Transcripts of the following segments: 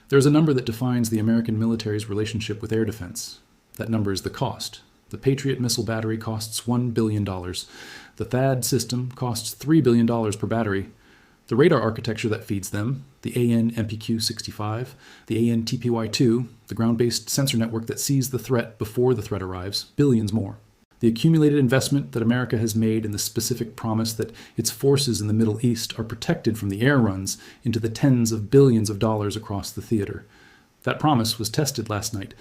There's a number that defines the American military's relationship with air defense. That number is the cost. The Patriot missile battery costs $1 billion. The THAAD system costs $3 billion per battery. The radar architecture that feeds them, the AN-MPQ-65, the AN-TPY-2, the ground-based sensor network that sees the threat before the threat arrives, billions more. The accumulated investment that America has made in the specific promise that its forces in the Middle East are protected from the air runs into the tens of billions of dollars across the theater. That promise was tested last night,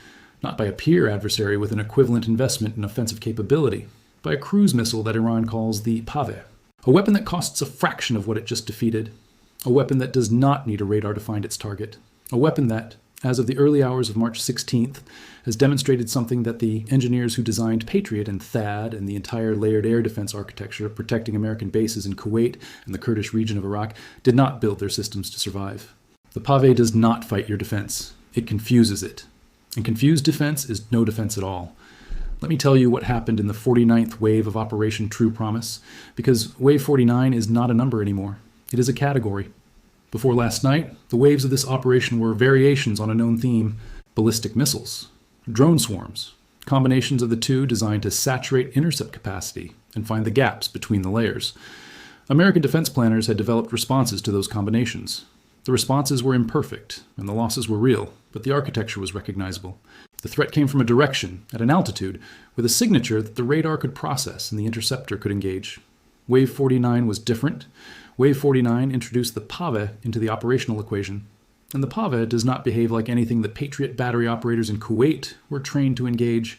not by a peer adversary with an equivalent investment in offensive capability, by a cruise missile that Iran calls the Paveh, a weapon that costs a fraction of what it just defeated, a weapon that does not need a radar to find its target, a weapon that, as of the early hours of March 16th, has demonstrated something that the engineers who designed Patriot and THAAD and the entire layered air defense architecture protecting American bases in Kuwait and the Kurdish region of Iraq did not build their systems to survive. The Paveh does not fight your defense. It confuses it. And confused defense is no defense at all. Let me tell you what happened in the 49th wave of Operation True Promise, because Wave 49 is not a number anymore. It is a category. Before last night, the waves of this operation were variations on a known theme: ballistic missiles, drone swarms, combinations of the two designed to saturate intercept capacity and find the gaps between the layers. American defense planners had developed responses to those combinations. The responses were imperfect, and the losses were real, but the architecture was recognizable. The threat came from a direction, at an altitude, with a signature that the radar could process and the interceptor could engage. Wave 49 was different. Wave 49 introduced the Paveh into the operational equation. And the Paveh does not behave like anything the Patriot battery operators in Kuwait were trained to engage.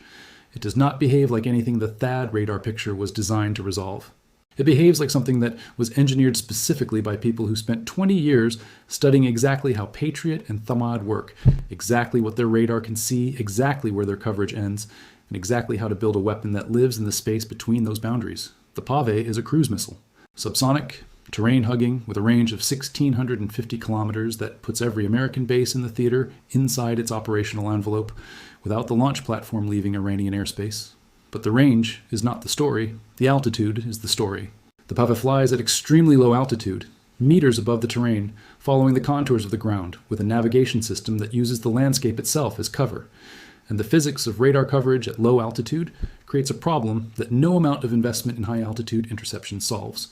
It does not behave like anything the THAAD radar picture was designed to resolve. It behaves like something that was engineered specifically by people who spent 20 years studying exactly how Patriot and THAAD work, exactly what their radar can see, exactly where their coverage ends, and exactly how to build a weapon that lives in the space between those boundaries. The Paveh is a cruise missile, subsonic, terrain-hugging, with a range of 1,650 kilometers that puts every American base in the theater inside its operational envelope, without the launch platform leaving Iranian airspace. But the range is not the story. The altitude is the story. The Paveh flies at extremely low altitude, meters above the terrain, following the contours of the ground, with a navigation system that uses the landscape itself as cover. And the physics of radar coverage at low altitude creates a problem that no amount of investment in high-altitude interception solves.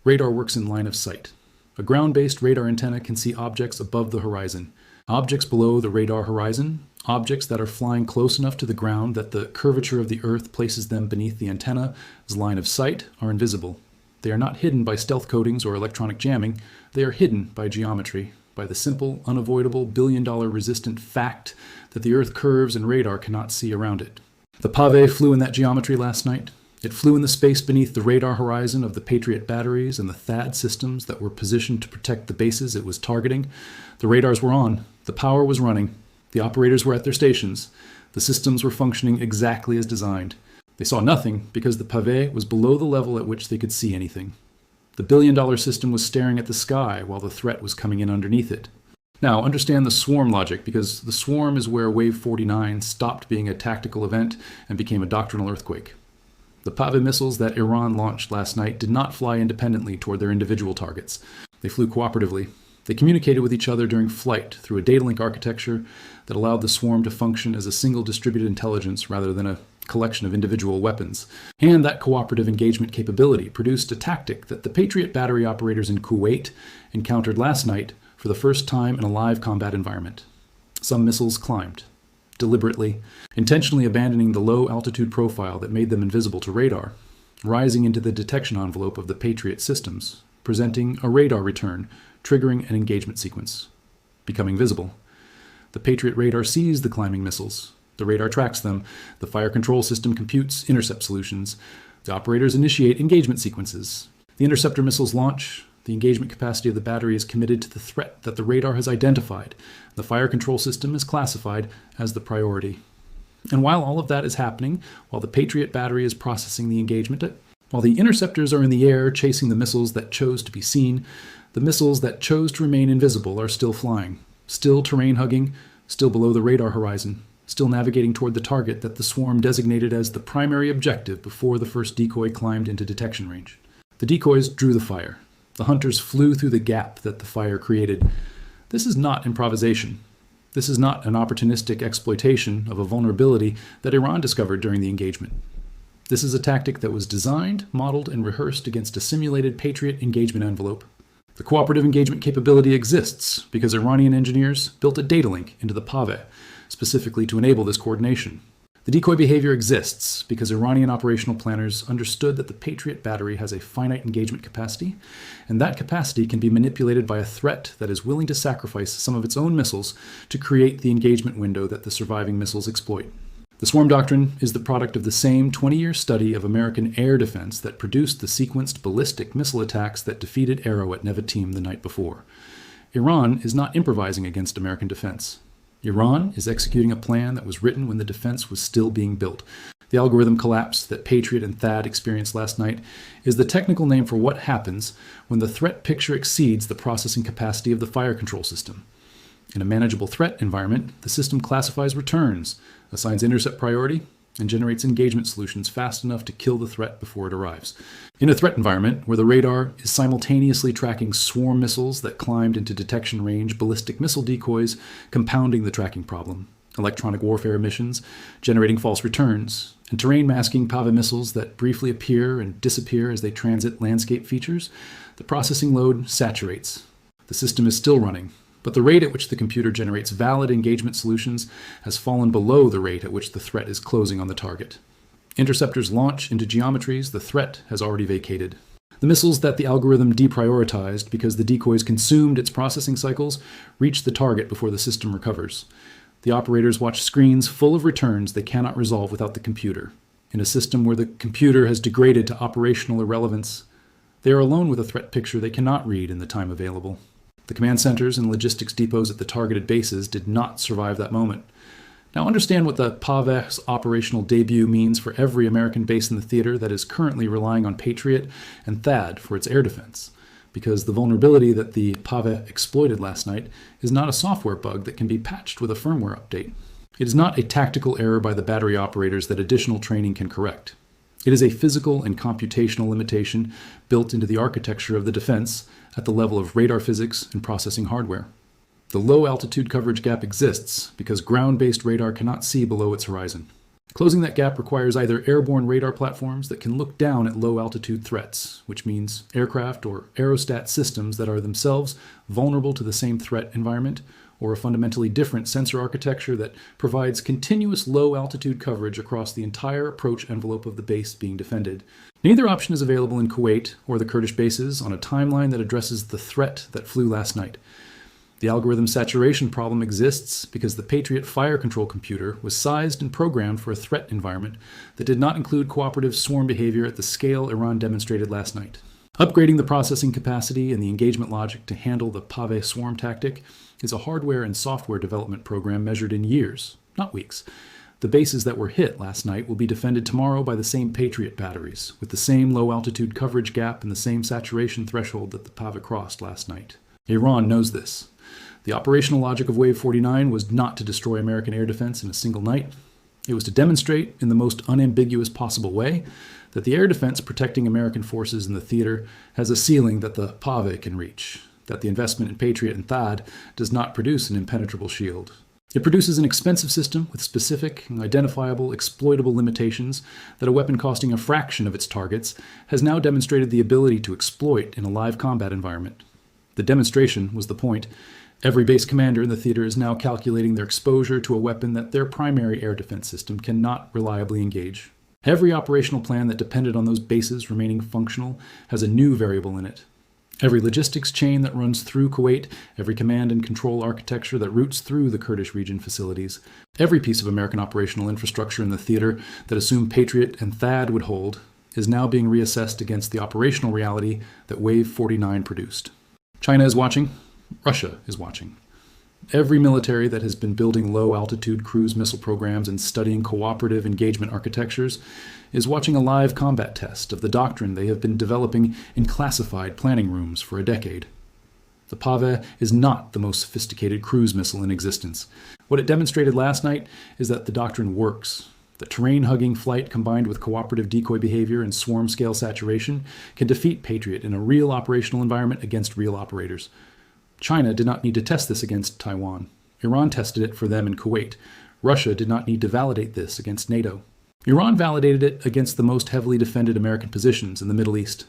Radar works in line of sight. A ground-based radar antenna can see objects above the horizon, objects below the radar horizon, objects that are flying close enough to the ground that the curvature of the Earth places them beneath the antenna's line of sight are invisible. They are not hidden by stealth coatings or electronic jamming. They are hidden by geometry, by the simple, unavoidable, billion-dollar resistant fact that the Earth curves and radar cannot see around it. The Paveh flew in that geometry last night. It flew in the space beneath the radar horizon of the Patriot batteries and the THAAD systems that were positioned to protect the bases it was targeting. The radars were on. The power was running. The operators were at their stations. The systems were functioning exactly as designed. They saw nothing because the Paveh was below the level at which they could see anything. The billion-dollar system was staring at the sky while the threat was coming in underneath it. Now, understand the swarm logic, because the swarm is where Wave 49 stopped being a tactical event and became a doctrinal earthquake. The Paveh missiles that Iran launched last night did not fly independently toward their individual targets. They flew cooperatively. They communicated with each other during flight through a data link architecture that allowed the swarm to function as a single distributed intelligence rather than a collection of individual weapons. And that cooperative engagement capability produced a tactic that the Patriot battery operators in Kuwait encountered last night for the first time in a live combat environment. Some missiles climbed, deliberately, intentionally abandoning the low altitude profile that made them invisible to radar, rising into the detection envelope of the Patriot systems, presenting a radar return, triggering an engagement sequence, becoming visible. The Patriot radar sees the climbing missiles. The radar tracks them. The fire control system computes intercept solutions. The operators initiate engagement sequences. The interceptor missiles launch. The engagement capacity of the battery is committed to the threat that the radar has identified. The fire control system is classified as the priority. And while all of that is happening, while the Patriot battery is processing the engagement, while the interceptors are in the air chasing the missiles that chose to be seen, the missiles that chose to remain invisible are still flying, still terrain-hugging, still below the radar horizon, still navigating toward the target that the swarm designated as the primary objective before the first decoy climbed into detection range. The decoys drew the fire. The hunters flew through the gap that the fire created. This is not improvisation. This is not an opportunistic exploitation of a vulnerability that Iran discovered during the engagement. This is a tactic that was designed, modeled, and rehearsed against a simulated Patriot engagement envelope. The cooperative engagement capability exists because Iranian engineers built a data link into the Paveh, specifically to enable this coordination. The decoy behavior exists because Iranian operational planners understood that the Patriot battery has a finite engagement capacity, and that capacity can be manipulated by a threat that is willing to sacrifice some of its own missiles to create the engagement window that the surviving missiles exploit. The swarm doctrine is the product of the same 20-year study of American air defense that produced the sequenced ballistic missile attacks that defeated Arrow at Nevatim the night before. Iran is not improvising against American defense. Iran is executing a plan that was written when the defense was still being built. The algorithm collapse that Patriot and THAAD experienced last night is the technical name for what happens when the threat picture exceeds the processing capacity of the fire control system. In a manageable threat environment, the system classifies returns, assigns intercept priority, and generates engagement solutions fast enough to kill the threat before it arrives. In a threat environment where the radar is simultaneously tracking swarm missiles that climbed into detection range, ballistic missile decoys, compounding the tracking problem, electronic warfare missions, generating false returns, and terrain masking Paveh missiles that briefly appear and disappear as they transit landscape features, the processing load saturates. The system is still running, but the rate at which the computer generates valid engagement solutions has fallen below the rate at which the threat is closing on the target. Interceptors launch into geometries the threat has already vacated. The missiles that the algorithm deprioritized because the decoys consumed its processing cycles reach the target before the system recovers. The operators watch screens full of returns they cannot resolve without the computer. In a system where the computer has degraded to operational irrelevance, they are alone with a threat picture they cannot read in the time available. The command centers and logistics depots at the targeted bases did not survive that moment. Now understand what the Paveh's operational debut means for every American base in the theater that is currently relying on Patriot and THAAD for its air defense, because the vulnerability that the Paveh exploited last night is not a software bug that can be patched with a firmware update. It is not a tactical error by the battery operators that additional training can correct. It is a physical and computational limitation built into the architecture of the defense at the level of radar physics and processing hardware. The low altitude coverage gap exists because ground-based radar cannot see below its horizon. Closing that gap requires either airborne radar platforms that can look down at low altitude threats, which means aircraft or aerostat systems that are themselves vulnerable to the same threat environment, or a fundamentally different sensor architecture that provides continuous low-altitude coverage across the entire approach envelope of the base being defended. Neither option is available in Kuwait or the Kurdish bases on a timeline that addresses the threat that flew last night. The algorithm saturation problem exists because the Patriot fire control computer was sized and programmed for a threat environment that did not include cooperative swarm behavior at the scale Iran demonstrated last night. Upgrading the processing capacity and the engagement logic to handle the Paveh swarm tactic is a hardware and software development program measured in years, not weeks. The bases that were hit last night will be defended tomorrow by the same Patriot batteries, with the same low-altitude coverage gap and the same saturation threshold that the Paveh crossed last night. Iran knows this. The operational logic of Wave 49 was not to destroy American air defense in a single night. It was to demonstrate, in the most unambiguous possible way, that the air defense protecting American forces in the theater has a ceiling that the Paveh can reach, that the investment in Patriot and THAAD does not produce an impenetrable shield. It produces an expensive system with specific, identifiable, exploitable limitations that a weapon costing a fraction of its targets has now demonstrated the ability to exploit in a live combat environment. The demonstration was the point. Every base commander in the theater is now calculating their exposure to a weapon that their primary air defense system cannot reliably engage. Every operational plan that depended on those bases remaining functional has a new variable in it. Every logistics chain that runs through Kuwait, every command and control architecture that routes through the Kurdish region facilities, every piece of American operational infrastructure in the theater that assumed Patriot and THAAD would hold is now being reassessed against the operational reality that Wave 49 produced. China is watching. Russia is watching. Every military that has been building low-altitude cruise missile programs and studying cooperative engagement architectures is watching a live combat test of the doctrine they have been developing in classified planning rooms for a decade. The Paveh is not the most sophisticated cruise missile in existence. What it demonstrated last night is that the doctrine works. That terrain-hugging flight combined with cooperative decoy behavior and swarm-scale saturation can defeat Patriot in a real operational environment against real operators. China did not need to test this against Taiwan. Iran tested it for them in Kuwait. Russia did not need to validate this against NATO. Iran validated it against the most heavily defended American positions in the Middle East.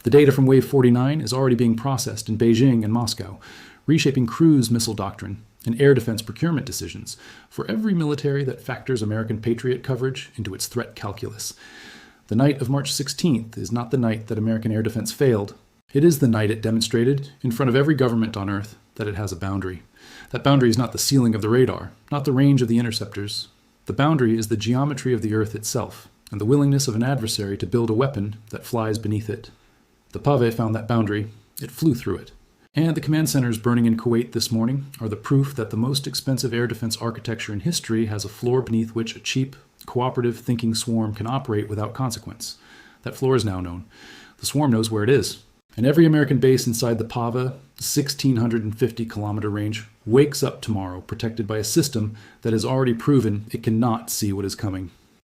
The data from Wave 49 is already being processed in Beijing and Moscow, reshaping cruise missile doctrine and air defense procurement decisions for every military that factors American Patriot coverage into its threat calculus. The night of March 16th is not the night that American air defense failed. It is the night it demonstrated, in front of every government on Earth, that it has a boundary. That boundary is not the ceiling of the radar, not the range of the interceptors. The boundary is the geometry of the Earth itself, and the willingness of an adversary to build a weapon that flies beneath it. The Paveh found that boundary. It flew through it. And the command centers burning in Kuwait this morning are the proof that the most expensive air defense architecture in history has a floor beneath which a cheap, cooperative thinking swarm can operate without consequence. That floor is now known. The swarm knows where it is. And every American base inside the Paveh, 1,650-kilometer range, wakes up tomorrow protected by a system that has already proven it cannot see what is coming.